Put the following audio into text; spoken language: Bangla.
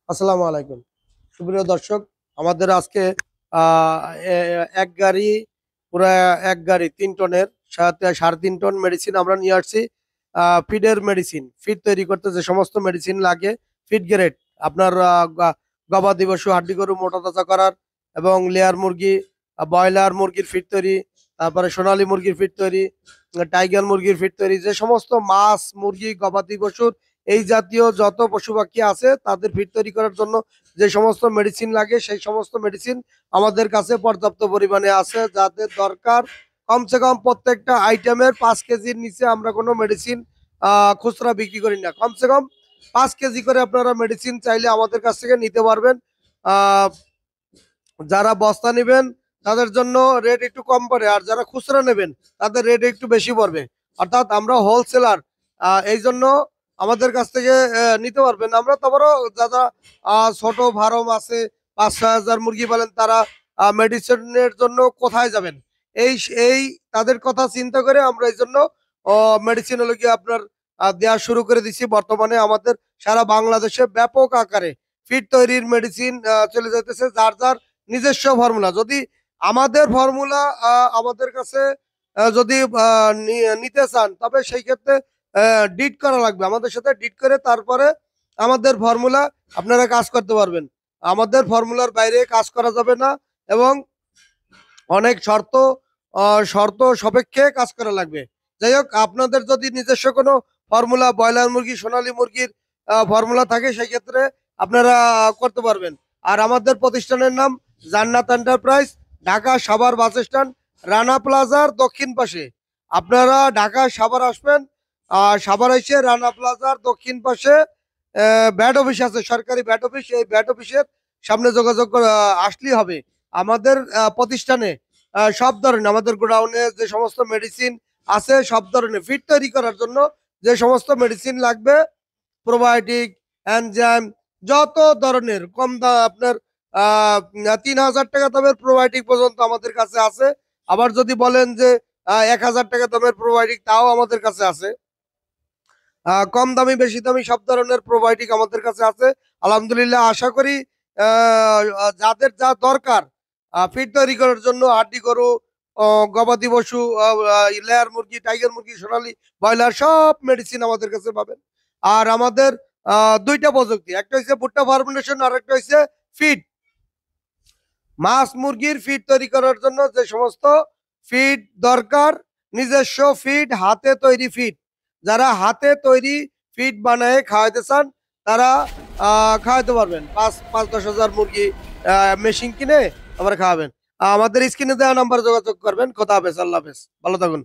আসসালামু আলাইকুম সুপ্রিয় দর্শক। আমাদের আজকে আহ, এক গাড়ি পুরা এক গাড়ি 3 টনের সাথে 3.5 টন মেডিসিন আমরা নিয়ে আসছি। ফিডের মেডিসিন, ফিড তৈরি করতে যে সমস্ত মেডিসিন লাগে, ফিড গ্রেড আপনার গবাদি পশু হাড্ডি গরু মোটা তাজা করার এবং লেয়ার মুরগি, ব্রয়লার মুরগির ফিড তৈরি, তারপরে সোনালী মুরগির ফিড তৈরি, টাইগার মুরগির ফিড তৈরি, যে সমস্ত মাছ মুরগি গবাদি পশুর এই জাতীয় যত পশু পাখি আছে তাদের ফিড তৈরি করার জন্য যে সমস্ত মেডিসিন লাগে সেই সমস্ত মেডিসিন আমাদের কাছে পর্যাপ্ত পরিমাণে আছে। যাদের দরকার কমসে কম প্রত্যেকটা আইটেমের 5 কেজির নিচে আমরা কোনো মেডিসিন খুচরা বিক্রি করি না। কমসে কম 5 কেজি করে আপনারা মেডিসিন চাইলে আমাদের কাছ থেকে নিতে পারবেন। আহ যারা বস্তা নেবেন তাদের জন্য রেট একটু কম পড়ে, আর যারা খুচরা নেবেন তাদের রেট একটু বেশি পড়বে। অর্থাৎ আমরা হোলসেলার, এই জন্য আমাদের কাছ থেকে নিতে পারবেন। আমরা তারপরও যারা ছোট ফার্ম আছে, 5-6 হাজার মুরগি পালেন, তারা মেডিসিনের জন্য কোথায় যাবেন, এই এই তাদের কথা চিন্তা করে আমরা এই জন্য মেডিসিন হলো গিয়ে আপনার দেওয়া শুরু করে দিচ্ছি। বর্তমানে আমাদের সারা বাংলাদেশে ব্যাপক আকারে ফিড তৈরির মেডিসিন চলে যাইতেছে, যার যার নিজস্ব ফর্মুলা। যদি আমাদের ফর্মুলা আমাদের কাছে যদি নিতে চান, তবে সেই ক্ষেত্রে ডিট করা লাগবে, আমাদের সাথে ডিট করে তারপরে আমাদের ফর্মুলা আপনারা কাজ করতে পারবেন। আমাদের ফর্মুলার বাইরে কাজ করা যাবে না এবং অনেক শর্ত সাপেক্ষে কাজ করা লাগবে। যাই হোক, আপনাদের যদি নিজস্ব কোনো ফর্মুলা, ব্রয়লার মুরগি সোনালী মুরগির ফর্মুলা থাকে, সেই ক্ষেত্রে আপনারা করতে পারবেন। আর আমাদের প্রতিষ্ঠানের নাম জান্নাত enterprise, Dhaka Savar bus stand, Rana প্লাজার দক্ষিণ পাশে। আপনারা ঢাকা সাভার আসবেন, সাভার এসে রানা প্লাজার দক্ষিণ পাশে ব্যাট অফিস আছে, সরকারি ব্যাট অফিস। এই ব্যাট অফিসের সামনে যোগাযোগ আসলেই হবে। আমাদের প্রতিষ্ঠানে সব ধরনের, আমাদের গোডাউনে যে সমস্ত মেডিসিন আছে, সব ধরনের ফিড তৈরি করার জন্য যে সমস্ত মেডিসিন লাগবে, প্রোবায়োটিক, এনজাইম, যত ধরনের কম দাম আপনার 3,000 টাকা দামের প্রোবায়োটিক পর্যন্ত আমাদের কাছে আছে। আবার যদি বলেন যে 1,000 টাকা দামের প্রোবায়োটিক, তাও আমাদের কাছে আছে। কম দামি বেশি দামি সব ধরনের প্রোবায়োটিক আমাদের কাছে আছে। আলহামদুলিল্লাহ, আশা করি যাদের যা দরকার ফিড তৈরি করার জন্য, হাড্ডি গরু, গবাদি পশু, লেয়ার মুরগি, টাইগার মুরগি, সোনালী, ব্রয়লার, সব মেডিসিন আমাদের কাছে পাবেন। আর আমাদের দুইটা প্রযুক্তি, একটা হচ্ছে ভুট্টা ফার্মেন্টেশন, আর একটা হচ্ছে ফিড। মাছ মুরগির ফিড তৈরি করার জন্য যে সমস্ত ফিড দরকার, নিজস্ব ফিড, হাতে তৈরি ফিড, যারা হাতে তৈরি ফিড বানায় খাওয়াইতে চান তারা খাওয়াইতে পারবেন। 5-10 হাজার মুরগি মেশিন কিনে আবার খাওয়াবেন। আমাদের স্ক্রিনে দেওয়া নাম্বার যোগাযোগ করবেন। খোদা হাফেজ, আল্লাহ হাফেজ, ভালো থাকুন।